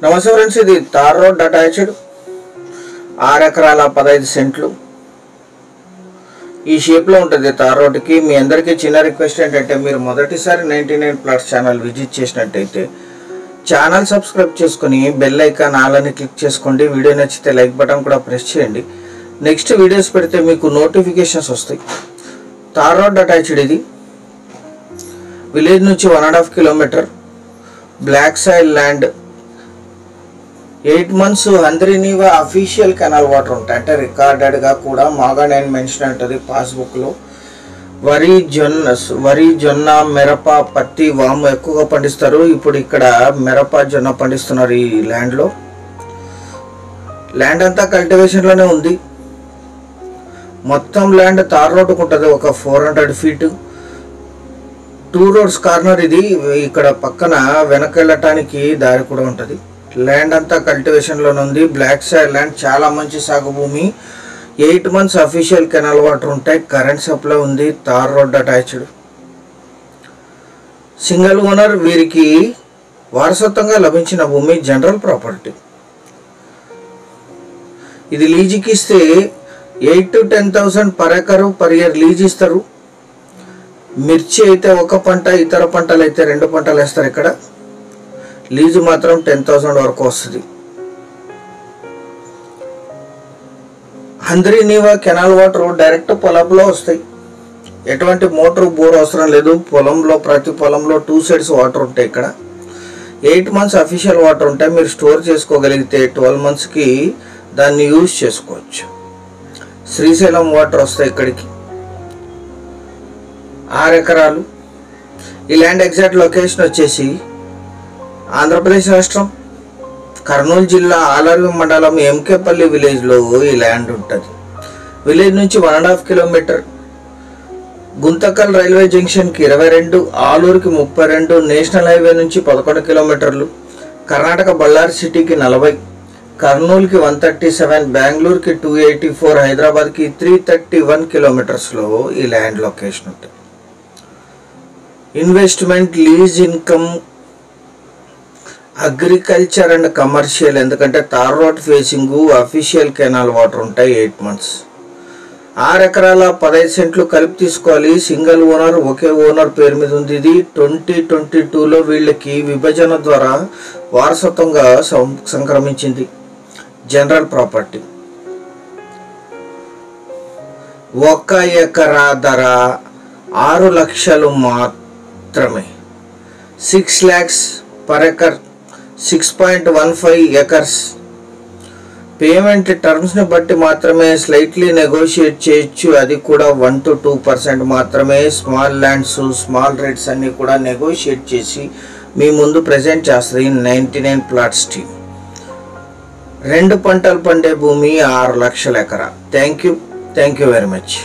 నమస్తే ఫ్రెండ్స్, ఇది తార్ road attached 6 ఎకరాల 15 సెంట్లు ఈ షేప్లో ఉంటుంది తార్ రోడ్కి. మీ అందరికీ చిన్న రిక్వెస్ట్ ఏంటంటే, మీరు మొదటిసారి 99 ప్లాట్స్ ఛానల్ విజిట్ చేసినట్టయితే ఛానల్ సబ్స్క్రైబ్ చేసుకొని బెల్ ఐకాన్ ఆలని క్లిక్ చేసుకోండి. వీడియో నచ్చితే లైక్ బటన్ కూడా ప్రెస్ చేయండి. నెక్స్ట్ వీడియోస్ పెడితే మీకు నోటిఫికేషన్స్ వస్తాయి. తార్ రోడ్ అటాచ్డ్ ఇది. విలేజ్ నుంచి 1.5 kilometre black soil land. 8 months Handri Neeva official canal water ఉంటాయి, అంటే రికార్డెడ్గా కూడా మాగాన్ అండ్ మెన్షన్ ఉంటుంది పాస్బుక్లో. వరి జొన్న మిరప పత్తి వాము ఎక్కువగా పండిస్తారు. ఇప్పుడు ఇక్కడ మిరప జొన్న పండిస్తున్నారు ఈ ల్యాండ్లో. ల్యాండ్ అంతా కల్టివేషన్లోనే ఉంది. మొత్తం ల్యాండ్ తార్ రోడ్డుకు ఉంటుంది, ఒక 400 feet. 2 roads కార్నర్ ఇది. ఇక్కడ పక్కన వెనక వెళ్ళటానికి దారి కూడా ఉంటుంది. ల్యాండ్ అంతా కల్టివేషన్లోనే ఉంది. బ్లాక్ సాయిల్ ల్యాండ్, చాలా మంచి సాగు భూమి. 8 months అఫీషియల్ కెనాల్ వాటర్ ఉంటాయి. కరెంట్ సప్లై ఉంది. తార్ రోడ్ అటాచ్డ్. Single owner. వీరికి వారసత్వంగా లభించిన భూమి, జనరల్ ప్రాపర్టీ. ఇది లీజుకి ఇస్తే 8 to 10,000 per acre per year lease ఇస్తారు. మిర్చి అయితే ఒక పంట, ఇతర పంటలు అయితే 2 పంటలు వేస్తారు. ఇక్కడ లీజు మాత్రం 10,000 వరకు వస్తుంది. హంద్రీనీవా కెనాల్ వాటర్ డైరెక్ట్ పొలంలో వస్తాయి. ఎటువంటి మోటార్ బోర్ అవసరం లేదు. పొలంలో ప్రతి పొలంలో 2 sides వాటర్ ఉంటాయి. ఇక్కడ 8 months అఫీషియల్ వాటర్ ఉంటాయి. మీరు స్టోర్ చేసుకోగలిగితే 12 monthsకి దాన్ని యూజ్ చేసుకోవచ్చు. శ్రీశైలం వాటర్ వస్తాయి ఇక్కడికి. 6 ఎకరాలు. ఈ ల్యాండ్ ఎగ్జాక్ట్ లొకేషన్ వచ్చేసి ఆంధ్రప్రదేశ్ రాష్ట్రం కర్నూలు జిల్లా ఆలర్వి మండలం ఎంకేపల్లి విలేజ్లో ఈ ల్యాండ్ ఉంటుంది. విలేజ్ నుంచి 1.5 కిలోమీటర్. గుంతకల్ రైల్వే జంక్షన్కి 22, ఆలూరుకి 32, నేషనల్ హైవే నుంచి 11 కిలోమీటర్లు, కర్ణాటక బళ్ళారి సిటీకి 40, కర్నూలుకి 137, బెంగళూరుకి 284, హైదరాబాద్కి 331 కిలోమీటర్స్లో ఈ ల్యాండ్ లొకేషన్ ఉంటుంది. Investment, lease income, agriculture and commercial. ఎందుకంటే tar road facing, official canal water ఉంటాయి. 8 months. 6 ఎకరాల 15 సెంట్లు కలిపి తీసుకోవాలి. సింగిల్ ఓనర్, ఒకే ఓనర్ పేరు మీద ఉంది. ఇది 2022లో వీళ్ళకి విభజన ద్వారా వారసత్వంగా సంక్రమించింది. General property. 1 ఎకరా ధర 6 లక్షలు మాత్రమే. 6 lakhs per acre. 6.15 acres. Payment టర్మ్స్ని బట్టి మాత్రమే స్లైట్లీ నెగోషియేట్ చేయొచ్చు. అది కూడా 1 to 2% మాత్రమే. స్మాల్ ల్యాండ్స్, స్మాల్ రేట్స్ అన్నీ కూడా నెగోషియేట్ చేసి మీ ముందు ప్రజెంట్ చేస్తుంది 99 ప్లాట్స్ టీమ్. 2 పంటలు పండే భూమి, 6 లక్షల ఎకరా. Thank you very much.